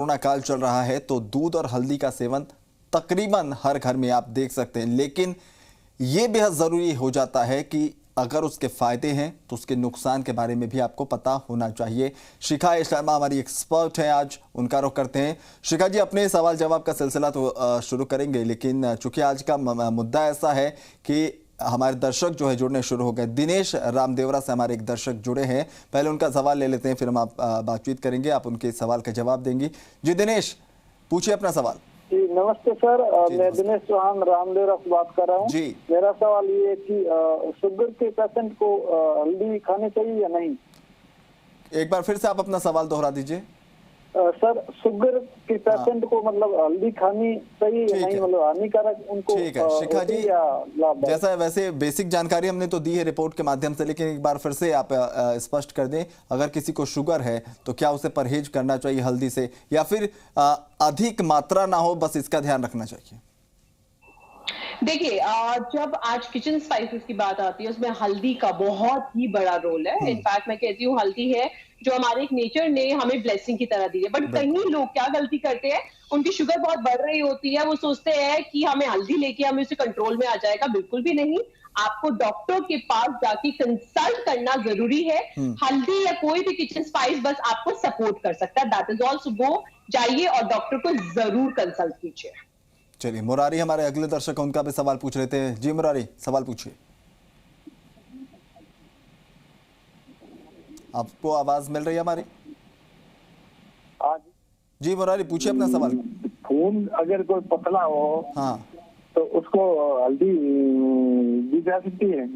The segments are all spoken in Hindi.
कोरोना काल चल रहा है तो दूध और हल्दी का सेवन तकरीबन हर घर में आप देख सकते हैं, लेकिन ये बेहद ज़रूरी हो जाता है कि अगर उसके फ़ायदे हैं तो उसके नुकसान के बारे में भी आपको पता होना चाहिए। शिखा शर्मा हमारी एक्सपर्ट है, आज उनका रुख करते हैं। शिखा जी, अपने सवाल जवाब का सिलसिला तो शुरू करेंगे, लेकिन चूंकि आज का मुद्दा ऐसा है कि हमारे दर्शक जो है जुड़ने शुरू हो गए। दिनेश रामदेवरा से हमारे एक दर्शक जुड़े हैं, पहले उनका सवाल ले लेते हैं, फिर हम आप बातचीत करेंगे, आप उनके सवाल का जवाब देंगी। जी दिनेश, पूछिए अपना सवाल। जी नमस्ते सर, मैं दिनेश चौहान रामदेवरा से बात कर रहा हूँ। जी, मेरा सवाल ये है कि शुगर के पेशेंट को हल्दी खानी चाहिए या नहीं? एक बार फिर से आप अपना सवाल दोहरा दीजिए। सर, शुगर के पेशेंट को मतलब हल्दी खानी चाहिए या नहीं, मतलब हानिकारक उनको ठीक है शिखा जी, या लाभदायक? जैसा वैसे बेसिक जानकारी हमने तो दी है रिपोर्ट के माध्यम से, लेकिन एक बार फिर से आप स्पष्ट कर दें, अगर किसी को शुगर है तो क्या उसे परहेज करना चाहिए हल्दी से, या फिर अधिक मात्रा ना हो, बस इसका ध्यान रखना चाहिए? देखिए, जब आज किचन स्पाइसेस की बात आती है उसमें हल्दी का बहुत ही बड़ा रोल है। इनफैक्ट मैं कहती हूँ हल्दी है जो हमारे एक नेचर ने हमें ब्लेसिंग की तरह दी है। बट कई लोग क्या गलती करते हैं, उनकी शुगर बहुत बढ़ रही होती है, वो सोचते हैं कि हमें हल्दी लेके हमें उसे कंट्रोल में आ जाएगा। बिल्कुल भी नहीं, आपको डॉक्टर के पास जाके कंसल्ट करना जरूरी है। हल्दी या कोई भी किचन स्पाइस बस आपको सपोर्ट कर सकता है, दैट इज ऑल। सो गो जाइए और डॉक्टर को जरूर कंसल्ट कीजिए। चलिए, मुरारी हमारे अगले दर्शक, उनका भी सवाल पूछ लेते हैं। जी मुरारी, सवाल पूछिए। आपको आवाज मिल रही है हमारी? जी मुरारी, पूछिए अपना सवाल। खून अगर कोई पतला हो, हाँ, तो उसको हल्दी दी जा सकती है?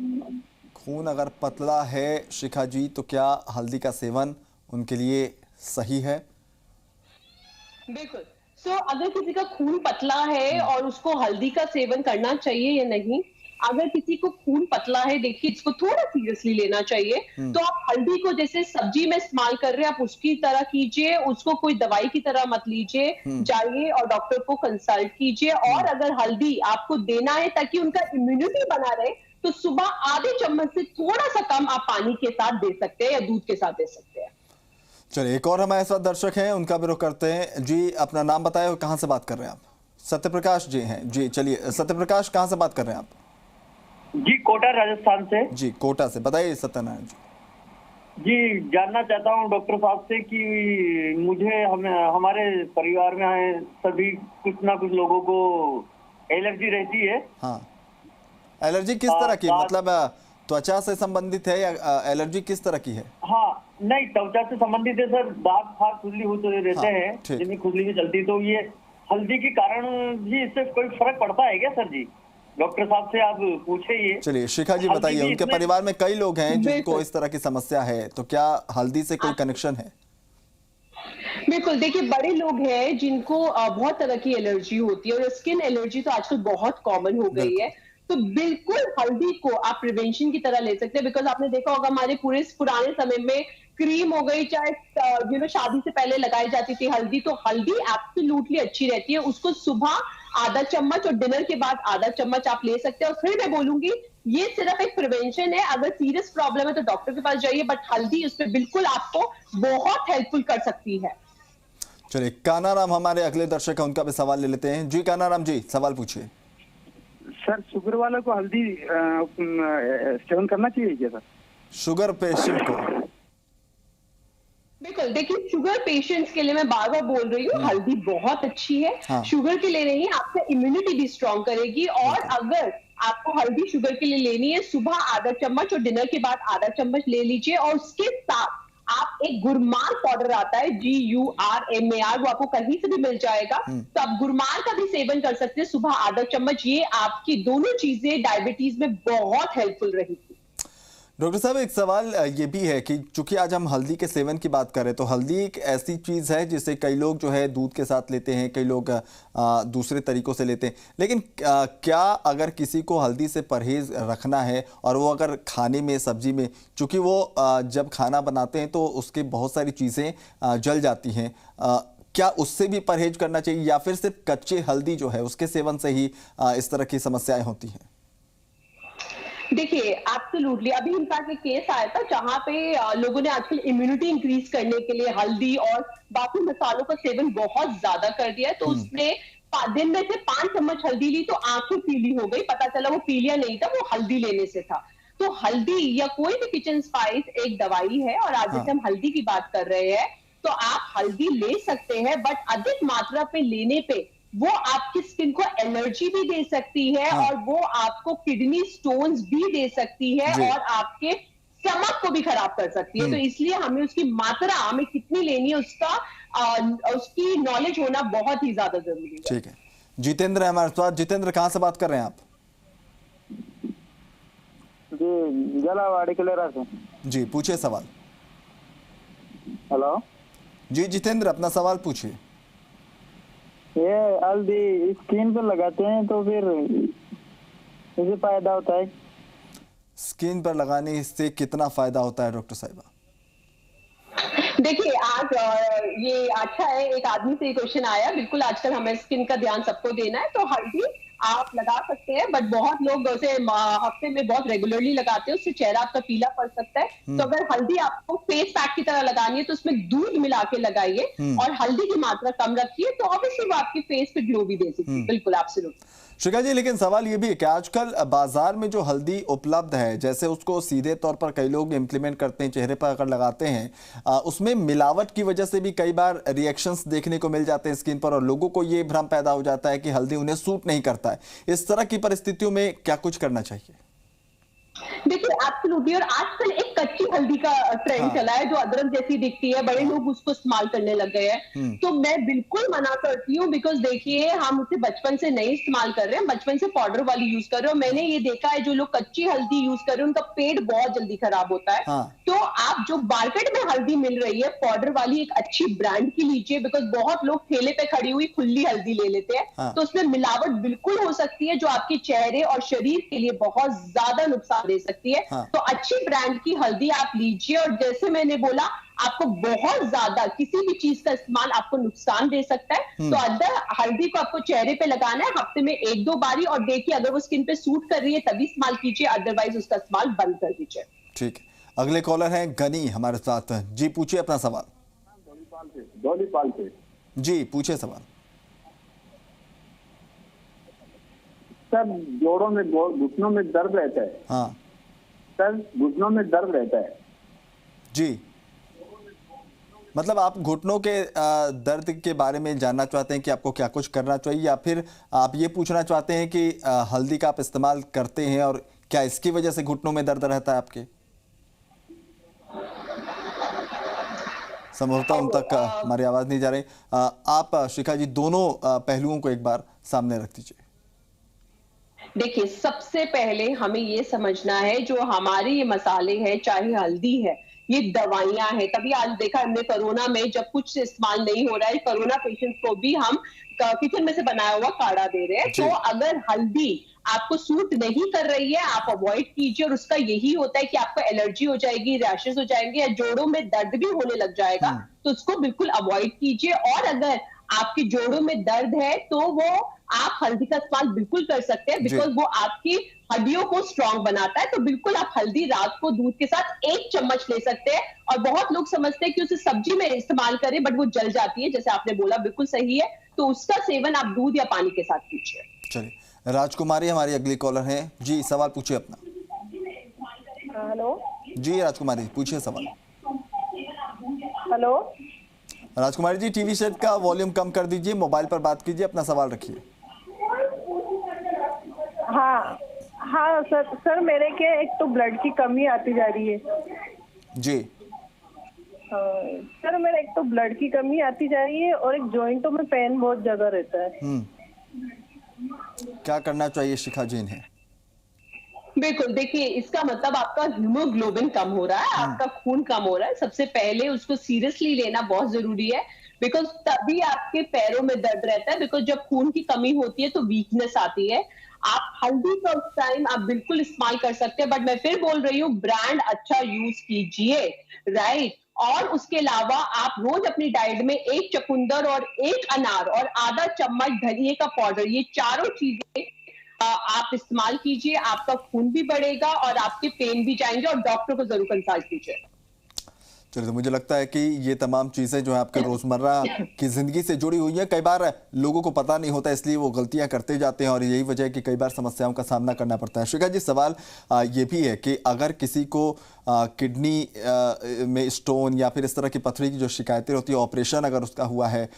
खून अगर पतला है शिखा जी, तो क्या हल्दी का सेवन उनके लिए सही है? बिल्कुल। अगर किसी का खून पतला है और उसको हल्दी का सेवन करना चाहिए या नहीं, अगर किसी को खून पतला है, देखिए इसको थोड़ा सीरियसली लेना चाहिए। तो आप हल्दी को जैसे सब्जी में इस्तेमाल कर रहे हैं, आप उसकी तरह कीजिए, उसको कोई दवाई की तरह मत लीजिए। जाइए और डॉक्टर को कंसल्ट कीजिए। और अगर हल्दी आपको देना है ताकि उनका इम्यूनिटी बना रहे, तो सुबह आधे चम्मच से थोड़ा सा कम आप पानी के साथ दे सकते हैं या दूध के साथ दे सकते हैं। चलिए, एक और हमारे साथ दर्शक हैं, उनका भी रुख करते हैं। जी, अपना नाम बताएं और कहां से बात कर रहे हैं आप? सत्यप्रकाश जी हैं। जी चलिए, सत्यप्रकाश कहां से बात कर रहे हैं आप? जी, कोटा राजस्थान से। जी, कोटा से। बताइए सत्यनारायण जी। जी, जानना चाहता हूँ डॉक्टर साहब से कि मुझे हमारे परिवार में सभी कुछ ना कुछ लोगों को एलर्जी रहती है। हाँ, एलर्जी किस तरह की, मतलब त्वचा से संबंधित है या एलर्जी किस तरह की है? हाँ, नहीं, त्वचा से संबंधित है सर। दांत फार खुजली होते रहते हैं, जिनकी खुजली भी चलती, तो ये हल्दी के कारण भी इससे कोई फर्क पड़ता है क्या सर जी? डॉक्टर साहब से आप पूछे ये। चलिए शिखा जी बताइए, उनके परिवार में कई लोग हैं जिनको इस तरह की समस्या है, तो क्या हल्दी से कोई कनेक्शन है? बिल्कुल, देखिए बड़े लोग हैं जिनको बहुत तरह की एलर्जी होती है, और स्किन एलर्जी तो आजकल बहुत कॉमन हो गई है। तो बिल्कुल हल्दी को आप प्रिवेंशन की तरह ले सकते हैं। बिकॉज आपने देखा होगा हमारे पुराने समय में क्रीम हो गई, चाहे शादी से पहले लगाई जाती थी हल्दी, तो हल्दी एब्सोल्युटली अच्छी रहती है। उसको सुबह आधा चम्मच और डिनर के बाद आधा चम्मच आप ले सकते हैं। और फिर मैं बोलूंगी ये सिर्फ एक प्रिवेंशन है, अगर सीरियस प्रॉब्लम है तो डॉक्टर के पास जाइए, बट हल्दी उसमें बिल्कुल आपको बहुत हेल्पफुल कर सकती है। चलिए, कानाराम हमारे अगले दर्शक हैं, उनका भी सवाल ले लेते हैं। जी कानाराम जी, सवाल पूछिए। सर, शुगर वालों को हल्दी सेवन करना चाहिए क्या सर? शुगर पेशेंट को? बिल्कुल, देखिए शुगर पेशेंट्स के लिए मैं बार बार बोल रही हूँ, हल्दी बहुत अच्छी है। हाँ। शुगर के लिए नहीं, आपका इम्यूनिटी भी स्ट्रॉन्ग करेगी। और अगर आपको हल्दी शुगर के लिए लेनी है, सुबह आधा चम्मच और डिनर के बाद आधा चम्मच ले लीजिए। और उसके साथ आप एक गुरमार पाउडर आता है, GURMAR, वो आपको कहीं से भी मिल जाएगा, तो आप गुरमार का भी सेवन कर सकते हैं सुबह आधा चम्मच। ये आपकी दोनों चीजें डायबिटीज में बहुत हेल्पफुल रहेगी। डॉक्टर साहब, एक सवाल ये भी है कि चूंकि आज हम हल्दी के सेवन की बात करें, तो हल्दी एक ऐसी चीज़ है जिसे कई लोग जो है दूध के साथ लेते हैं, कई लोग दूसरे तरीकों से लेते हैं, लेकिन क्या अगर किसी को हल्दी से परहेज रखना है और वो अगर खाने में, सब्जी में, चूंकि वो जब खाना बनाते हैं तो उसके बहुत सारी चीज़ें जल जाती हैं, क्या उससे भी परहेज करना चाहिए, या फिर सिर्फ कच्चे हल्दी जो है उसके सेवन से ही इस तरह की समस्याएं होती हैं? देखिए एब्सोल्युटली, अभी इनफैक्ट एक केस आया था जहां पे लोगों ने आजकल इम्यूनिटी इंक्रीज करने के लिए हल्दी और बाकी मसालों का सेवन बहुत ज्यादा कर दिया है। तो उसने दिन में से 5 चम्मच हल्दी ली तो आंखें पीली हो गई, पता चला वो पीलिया नहीं था, वो हल्दी लेने से था। तो हल्दी या कोई भी किचन स्पाइस एक दवाई है, और आज जैसे हम हल्दी की बात कर रहे हैं तो आप हल्दी ले सकते हैं, बट अधिक मात्रा पे लेने पे वो आपकी स्किन को एलर्जी भी दे सकती है, और वो आपको किडनी स्टोन्स भी दे सकती है, और आपके स्टमक को भी खराब कर सकती है। तो इसलिए हमें उसकी मात्रा, हमें कितनी लेनी है उसकी नॉलेज होना बहुत ही ज्यादा जरूरी है। ठीक है, जितेंद्र है हमारे साथ। जितेंद्र, कहाँ से बात कर रहे हैं आप? जी, जलावाड़ी कलेरा से। जी, पूछिए सवाल। हेलो जी जितेंद्र, अपना सवाल पूछिए। ये हल्दी स्किन पर लगाते हैं तो फिर इससे फायदा होता है? स्किन पर लगाने से कितना फायदा होता है डॉक्टर साहिबा? देखिए, आज ये अच्छा है, एक आदमी से ये क्वेश्चन आया। बिल्कुल, आजकल हमें स्किन का ध्यान सबको देना है, तो हल्दी आप लगा सकते हैं, बट बहुत लोग उसे हफ्ते में बहुत रेगुलरली लगाते हैं, उससे चेहरा आपका पीला पड़ सकता है। तो अगर हल्दी आपको फेस पैक की तरह लगानी है तो उसमें दूध मिला के लगाइए, और हल्दी की मात्रा कम रखिए, तो ऑब्वियसली वो आपके फेस पे ग्लो भी दे सकती है। बिल्कुल, एब्सोल्युटली। शिखा जी, लेकिन सवाल ये भी है कि आजकल बाजार में जो हल्दी उपलब्ध है, जैसे उसको सीधे तौर पर कई लोग इम्प्लीमेंट करते हैं, चेहरे पर अगर लगाते हैं, उसमें मिलावट की वजह से भी कई बार रिएक्शंस देखने को मिल जाते हैं स्किन पर, और लोगों को ये भ्रम पैदा हो जाता है कि हल्दी उन्हें सूट नहीं करता है। इस तरह की परिस्थितियों में क्या कुछ करना चाहिए? देखिए, एब्सोल्युटली, और आजकल एक कच्ची हल्दी का ट्रेंड चला है जो अदरक जैसी दिखती है, बड़े लोग उसको इस्तेमाल करने लग गए हैं। तो मैं बिल्कुल मना करती हूँ, बिकॉज देखिए, हम उसे बचपन से नहीं इस्तेमाल कर रहे हैं, बचपन से पाउडर वाली यूज कर रहे हो। मैंने ये देखा है, जो लोग कच्ची हल्दी यूज कर रहे हैं उनका पेट बहुत जल्दी खराब होता है। तो आप जो मार्केट में हल्दी मिल रही है पाउडर वाली, एक अच्छी ब्रांड की लीजिए, बिकॉज बहुत लोग ठेले पे खड़ी हुई खुली हल्दी ले लेते हैं। तो उसमें मिलावट बिल्कुल हो सकती है, जो आपके चेहरे और शरीर के लिए बहुत ज्यादा नुकसान दे सकती है। तो अच्छी ब्रांड की हल्दी आप लीजिए, और जैसे मैंने बोला, आपको बहुत ज्यादा किसी भी चीज का इस्तेमाल आपको नुकसान दे सकता है। तो अगर हल्दी को आपको चेहरे पे लगाना है हफ्ते में 1-2 बारी, और देखिए अगर वो स्किन पे सूट कर रही है तभी इस्तेमाल कीजिए, अदरवाइज उसका इस्तेमाल बंद कर दीजिए। ठीक है, अगले कॉलर हैं गनी हमारे साथ। जी, पूछिए अपना सवाल। धौलीपाल से। जी, पूछिए सवाल। सर, जोड़ों में, घुटनों में दर्द रहता है। हाँ सर, घुटनों में दर्द रहता है। जी, मतलब आप घुटनों के दर्द के बारे में जानना चाहते हैं कि आपको क्या कुछ करना चाहिए, या फिर आप ये पूछना चाहते हैं कि हल्दी का आप इस्तेमाल करते हैं और क्या इसकी वजह से घुटनों में दर्द रहता है आपके? संभवतः उन तक हमारी आवाज नहीं जा रही। आप शिखा जी दोनों पहलुओं को एक बार सामने रख दीजिए। देखिए, सबसे पहले हमें ये समझना है, जो हमारे ये मसाले हैं, चाहे हल्दी है, ये दवाइयां हैं। तभी आज देखा हमने कोरोना में, जब कुछ इस्तेमाल नहीं हो रहा है, कोरोना पेशेंट्स को भी हम किचन में से बनाया हुआ काढ़ा दे रहे हैं। तो अगर हल्दी आपको सूट नहीं कर रही है, आप अवॉइड कीजिए, और उसका यही होता है कि आपको एलर्जी हो जाएगी, रैशेस हो जाएंगे, या जोड़ों में दर्द भी होने लग जाएगा। तो उसको बिल्कुल अवॉइड कीजिए। और अगर आपके जोड़ों में दर्द है तो वो आप हल्दी का इस्तेमाल बिल्कुल कर सकते हैं, बिकॉज वो आपकी हड्डियों को स्ट्रांग बनाता है। तो बिल्कुल आप हल्दी रात को दूध के साथ 1 चम्मच ले सकते हैं। और बहुत लोग समझते हैं कि उसे सब्जी में इस्तेमाल करें, बट वो जल जाती है, जैसे आपने बोला, बिल्कुल सही है। तो उसका सेवन आप दूध या पानी के साथ कीजिए। चलिए, राजकुमारी हमारी अगली कॉलर है। जी, सवाल पूछिए अपना। हेलो जी राजकुमारी, पूछिए सवाल। हेलो राजकुमारी जी, टीवी सेट का वॉल्यूम कम कर दीजिए, मोबाइल पर बात कीजिए, अपना सवाल रखिए। हाँ हाँ सर मेरे के एक तो ब्लड की कमी आती जा रही है जी। सर, मेरे एक तो ब्लड की कमी आती जा रही है, और एक जॉइंटों में पेन बहुत ज्यादा रहता है। क्या करना चाहिए शिखा जी इन्हें? बिल्कुल, देखिए, इसका मतलब आपका हीमोग्लोबिन कम हो रहा है, आपका खून कम हो रहा है। सबसे पहले उसको सीरियसली लेना बहुत जरूरी है, बिकॉज तभी आपके पैरों में दर्द रहता है। बिकॉज जब खून की कमी होती है तो वीकनेस आती है। आप हल्दी का उस टाइम आप बिल्कुल इस्तेमाल कर सकते हैं, बट मैं फिर बोल रही हूँ, ब्रांड अच्छा यूज कीजिए, राइट। और उसके अलावा आप रोज अपनी डाइट में 1 चुकंदर और 1 अनार और आधा चम्मच धनिए का पाउडर, ये चारों चीजें आप इस्तेमाल कीजिए, आपका खून भी बढ़ेगा और आपके पेन भी जाएंगे, और डॉक्टर को जरूर कंसल्ट कीजिए। चलिए, तो मुझे लगता है कि ये तमाम चीज़ें जो है आपके रोज़मर्रा की ज़िंदगी से जुड़ी हुई हैं। कई बार लोगों को पता नहीं होता, इसलिए वो गलतियां करते जाते हैं और यही वजह है कि कई बार समस्याओं का सामना करना पड़ता है। शिखा जी, सवाल ये भी है कि अगर किसी को किडनी में स्टोन या फिर इस तरह की पथरी की जो शिकायतें होती है, ऑपरेशन अगर उसका हुआ है,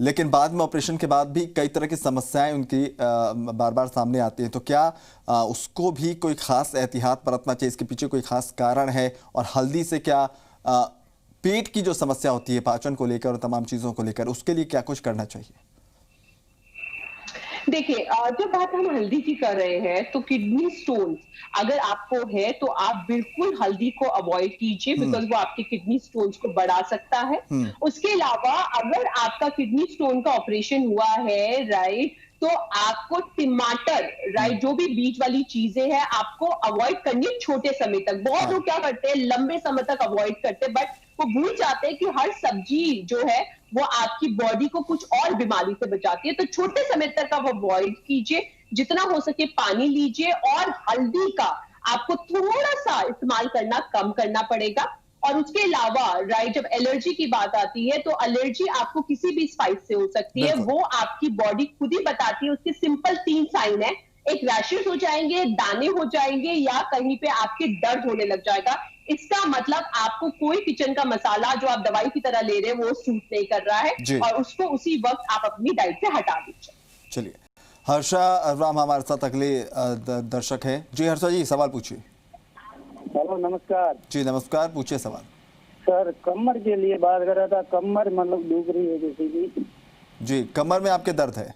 लेकिन बाद में ऑपरेशन के बाद भी कई तरह की समस्याएं उनकी बार बार सामने आती हैं, तो क्या उसको भी कोई ख़ास एहतियात बरतना चाहिए? इसके पीछे कोई ख़ास कारण है? और हल्दी से क्या पेट की जो समस्या होती है पाचन को लेकर और तमाम चीजों को लेकर, उसके लिए क्या कुछ करना चाहिए? देखिए, जब बात हम हल्दी की कर रहे हैं तो किडनी स्टोन अगर आपको है तो आप बिल्कुल हल्दी को अवॉइड कीजिए, बिकॉज वो आपके किडनी स्टोन्स को बढ़ा सकता है। उसके अलावा अगर आपका किडनी स्टोन का ऑपरेशन हुआ है, राइट, तो आपको टमाटर, राइट, जो भी बीज वाली चीजें हैं आपको अवॉइड करनी है छोटे समय तक। बहुत लोग क्या करते हैं, लंबे समय तक अवॉइड करते हैं, बट वो भूल जाते हैं कि हर सब्जी जो है वो आपकी बॉडी को कुछ और बीमारी से बचाती है। तो छोटे समय तक आप अवॉइड कीजिए, जितना हो सके पानी लीजिए, और हल्दी का आपको थोड़ा सा इस्तेमाल करना कम करना पड़ेगा। और उसके अलावा, राइट, जब एलर्जी की बात आती है तो एलर्जी आपको किसी भी स्पाइस से हो सकती है, वो आपकी बॉडी खुद ही बताती है। उसके सिंपल 3 साइन है, एक रैशेस हो जाएंगे, दाने हो जाएंगे, या कहीं पे आपके दर्द होने लग जाएगा। इसका मतलब आपको कोई किचन का मसाला जो आप दवाई की तरह ले रहे हैं वो सूट नहीं कर रहा है, और उसको उसी वक्त आप अपनी डाइट से हटा दीजिए। चलिए, हर्षा राम हमारे साथ अगले दर्शक है। जी हर्षा जी, सवाल पूछिए। हेलो, नमस्कार जी नमस्कार, पूछिए सवाल। सर, कमर के लिए बात कर रहा था। कमर मतलब दुख रही है जैसे कि। जी, कमर में आपके दर्द है?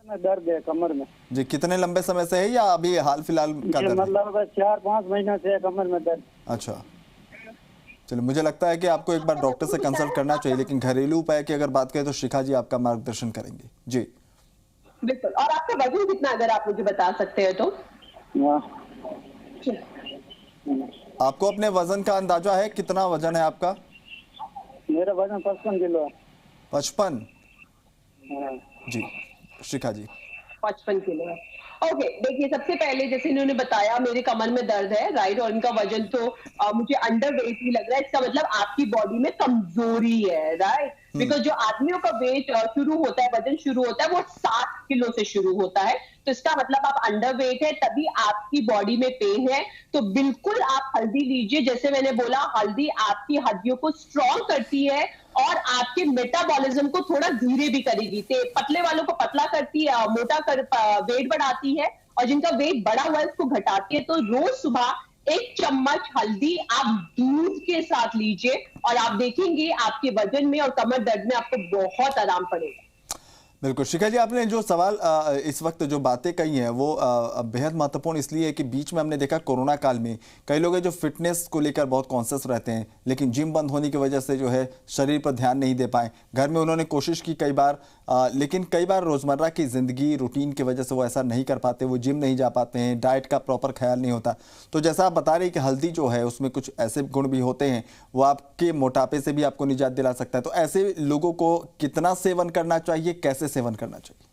में दर्द है कमर में। जी, कितने लंबे समय से है या अभी हाल फिलहाल का दर्द? मतलब 4-5 महीना से है कमर में दर्द। अच्छा, चलिए, मुझे लगता है कि आपको एक बार डॉक्टर से कंसल्ट करना चाहिए, लेकिन घरेलू उपाय की अगर बात करें तो शिखा जी आपका मार्गदर्शन करेंगे। जी बिल्कुल। और आपका वजन कितना, अगर आप मुझे बता सकते हैं तो? आपको अपने वजन का अंदाजा है? कितना वजन है आपका? मेरा वजन 55 किलो है। 55? जी शिखा जी। 55 किलो है। ओके, देखिए, सबसे पहले जैसे इन्होंने बताया मेरे कमर में दर्द है, राइट, और इनका वजन तो मुझे अंडर वेट ही लग रहा है। इसका मतलब आपकी बॉडी में कमजोरी है, राइट, बिकॉज जो आदमियों का वेट शुरू होता है, वजन शुरू होता है, वो 60 किलो से शुरू होता है। तो इसका मतलब आप अंडर वेट है, तभी आपकी बॉडी में पेन है। तो बिल्कुल आप हल्दी लीजिए। जैसे मैंने बोला, हल्दी आपकी हड्डियों को स्ट्रॉन्ग करती है और आपके मेटाबॉलिज्म को थोड़ा धीरे भी करेगी। पतले वालों को पतला करती है, मोटा कर वेट बढ़ाती है, और जिनका वेट बढ़ा हुआ है उसको घटाती है। तो रोज सुबह 1 चम्मच हल्दी आप दूध के साथ लीजिए, और आप देखेंगे आपके वजन में और कमर दर्द में आपको बहुत आराम पड़ेगा। बिल्कुल शिखा जी, आपने जो सवाल इस वक्त जो बातें कही हैं वो बेहद महत्वपूर्ण इसलिए है कि बीच में हमने देखा कोरोना काल में कई लोग हैं जो फिटनेस को लेकर बहुत कॉन्शियस रहते हैं, लेकिन जिम बंद होने की वजह से जो है शरीर पर ध्यान नहीं दे पाए। घर में उन्होंने कोशिश की कई बार, लेकिन कई बार रोज़मर्रा की ज़िंदगी रूटीन की वजह से वो ऐसा नहीं कर पाते, वो जिम नहीं जा पाते हैं, डाइट का प्रॉपर ख्याल नहीं होता। तो जैसा आप बता रहे हैं कि हल्दी जो है उसमें कुछ ऐसे गुण भी होते हैं, वो आपके मोटापे से भी आपको निजात दिला सकता है। तो ऐसे लोगों को कितना सेवन करना चाहिए, कैसे सेवन करना चाहिए?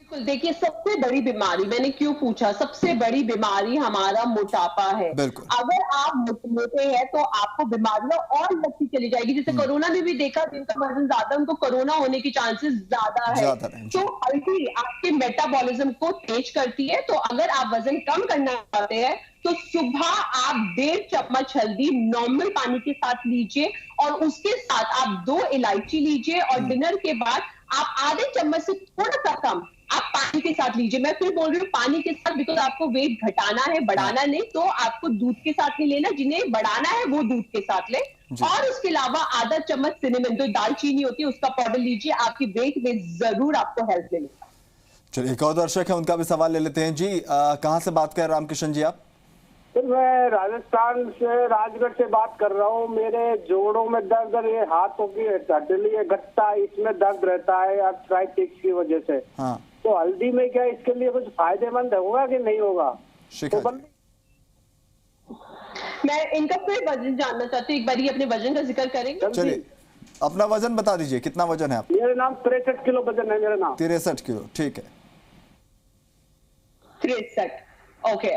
बिल्कुल, देखिए, सबसे बड़ी बीमारी, मैंने क्यों पूछा, सबसे बड़ी बीमारी हमारा मोटापा है। अगर आप मोटे हैं तो आपको बीमारियां और लगती चली जाएगी। जैसे कोरोना में भी देखा, जिनका वजन ज्यादा उनको कोरोना होने की चांसेस ज्यादा है। तो हल्दी आपके मेटाबॉलिज्म को तेज करती है। तो अगर आप वजन कम करना चाहते हैं तो सुबह आप 1.5 चम्मच हल्दी नॉर्मल पानी के साथ लीजिए, और उसके साथ आप 2 इलायची लीजिए, और डिनर के बाद आप आधे चम्मच से थोड़ा सा कम आप पानी के साथ लीजिए। मैं फिर बोल रही हूँ पानी के साथ, बिकॉज आपको वेट घटाना है, बढ़ाना नहीं। तो आपको दूध के साथ नहीं लेना, जिन्हें बढ़ाना है वो दूध के साथ ले। और उसके अलावा आधा चम्मच सिनेमन, जो दालचीनी होती है, उसका पाउडर लीजिए। आपकी वेट में जरूर आपको हेल्प मिलेगी। चलिए, एक और दर्शक है, उनका भी सवाल ले लेते हैं। जी कहाँ से बात कर रहे हैं रामकिशन जी आप? सर, मैं राजस्थान से, राजगढ़ से बात कर रहा हूँ। मेरे जोड़ों में दर्द, ये हाथों की हड्डी है गट्टा, इसमें दर्द रहता है आर्थराइटिस की वजह से। हाँ। तो हल्दी में क्या इसके लिए कुछ फायदेमंद होगा कि नहीं होगा? तो मैं इनका फिर वजन जानना चाहती हूँ, एक बार अपने वजन का जिक्र करेंगे। चलिए, अपना वजन बता दीजिए, कितना वजन है आप? मेरा नाम 63 किलो वजन है मेरा नाम। 63 किलो, ठीक है। 63। ओके,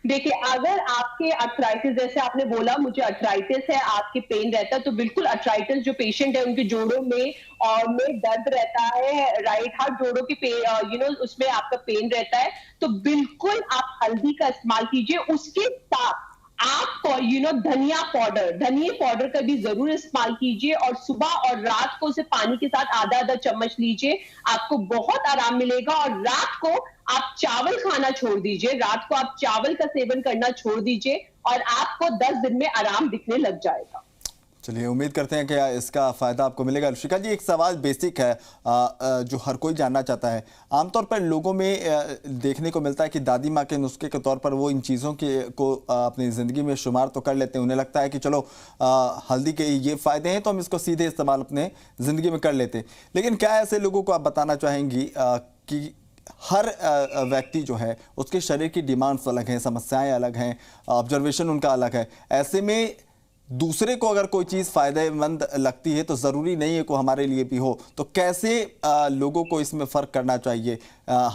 देखिए अगर आपके अर्थराइटिस, जैसे आपने बोला मुझे अर्थराइटिस है, आपके पेन रहता है, तो बिल्कुल अर्थराइटिस जो पेशेंट है उनके जोड़ों में और में दर्द रहता है, राइट हाथ जोड़ों के उसमें आपका पेन रहता है, तो बिल्कुल आप हल्दी का इस्तेमाल कीजिए। उसके साथ आप धनिया पाउडर का भी जरूर इस्तेमाल कीजिए और सुबह और रात को उसे पानी के साथ आधा आधा चम्मच लीजिए, आपको बहुत आराम मिलेगा। और रात को आप चावल खाना छोड़ दीजिए, रात को आप चावल का सेवन करना छोड़ दीजिए और आपको 10 दिन में आराम दिखने लग जाएगा। चलिए, उम्मीद करते हैं कि इसका फ़ायदा आपको मिलेगा। शिखा जी, एक सवाल बेसिक है जो हर कोई जानना चाहता है। आमतौर पर लोगों में देखने को मिलता है कि दादी माँ के नुस्खे के तौर पर वो इन चीज़ों को अपनी ज़िंदगी में शुमार तो कर लेते हैं। उन्हें लगता है कि चलो हल्दी के ये फ़ायदे हैं तो हम इसको सीधे इस्तेमाल अपने ज़िंदगी में कर लेते हैं। लेकिन क्या ऐसे लोगों को आप बताना चाहेंगी कि हर व्यक्ति जो है उसके शरीर की डिमांड्स अलग हैं, समस्याएँ अलग हैं, ऑब्जर्वेशन उनका अलग है। ऐसे में दूसरे को अगर कोई चीज़ फ़ायदेमंद लगती है तो ज़रूरी नहीं है कि हमारे लिए भी हो। तो कैसे लोगों को इसमें फ़र्क करना चाहिए?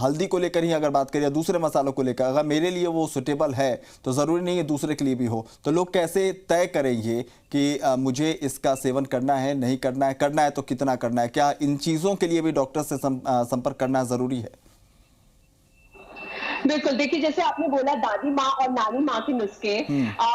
हल्दी को लेकर ही अगर बात करें या दूसरे मसालों को लेकर, अगर मेरे लिए वो सुटेबल है तो ज़रूरी नहीं है दूसरे के लिए भी हो। तो लोग कैसे तय करें ये कि मुझे इसका सेवन करना है, नहीं करना है तो कितना करना है? क्या इन चीज़ों के लिए भी डॉक्टर से संपर्क करना ज़रूरी है? बिल्कुल, देखिए जैसे आपने बोला दादी माँ और नानी माँ के नुस्खे,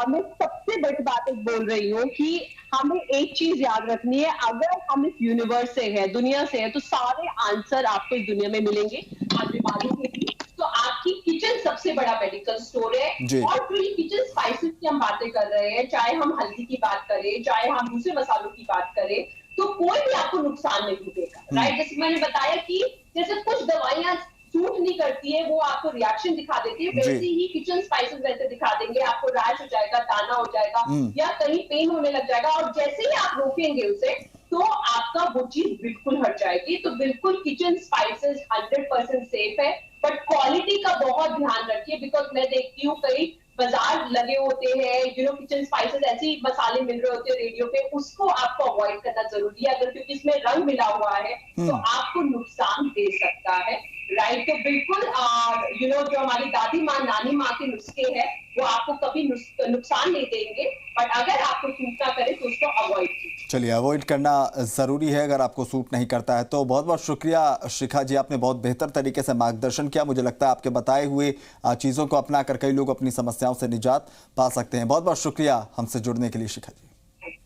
मैं सबसे बड़ी बात एक बोल रही हूँ कि हमें एक चीज याद रखनी है, अगर हम इस यूनिवर्स से है, दुनिया से है, तो सारे आंसर आपको इस दुनिया में मिलेंगे हर बीमारियों के लिए। तो आपकी किचन सबसे बड़ा मेडिकल स्टोर है। और फिर किचन स्पाइसेस की हम बातें कर रहे हैं, चाहे हम हल्दी की बात करें, चाहे हम दूसरे मसालों की बात करें, तो कोई भी आपको नुकसान नहीं देगा, राइट। जैसे मैंने बताया कि जैसे कुछ दवाइयां सूट नहीं करती है, वो आपको रिएक्शन दिखा देती है, वैसे ही किचन स्पाइसेस वैसे दिखा देंगे, आपको रैश हो जाएगा, दाना हो जाएगा या कहीं पेन होने लग जाएगा, और जैसे ही आप रोकेंगे उसे तो आपका वो चीज बिल्कुल हट जाएगी। तो बिल्कुल किचन स्पाइसेस 100% सेफ है, बट क्वालिटी का बहुत ध्यान रखिए, बिकॉज मैं देखती हूँ कई बाजार लगे होते हैं, किचन स्पाइसेस ऐसे ही मसाले मिल रहे होते हैं रेडियो पे, उसको आपको अवॉइड करना जरूरी है। अगर क्योंकि इसमें रंग मिला हुआ है तो आपको नुकसान दे सकता है, राइट। तो बिल्कुल जो हमारी दादी माँ नानी माँ के नुस्खे हैं वो आपको कभी नुकसान नहीं देंगे, बट अगर आपको सूट ना करे तो उसको अवॉइड कीजिए। चलिए, अवॉइड करना ज़रूरी है अगर आपको सूट नहीं करता है तो। बहुत बहुत शुक्रिया शिखा जी, आपने बहुत बेहतर तरीके से मार्गदर्शन किया। मुझे लगता है आपके बताए हुए चीज़ों को अपना कर कई लोग अपनी समस्याओं से निजात पा सकते हैं। बहुत बहुत शुक्रिया हमसे जुड़ने के लिए शिखा जी।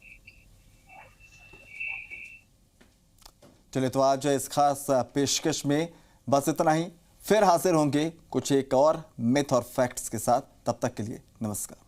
चलिए, तो आज इस खास पेशकश में बस इतना ही। फिर हाजिर होंगे कुछ एक और मिथ और फैक्ट्स के साथ। तब तक के लिए नमस्कार।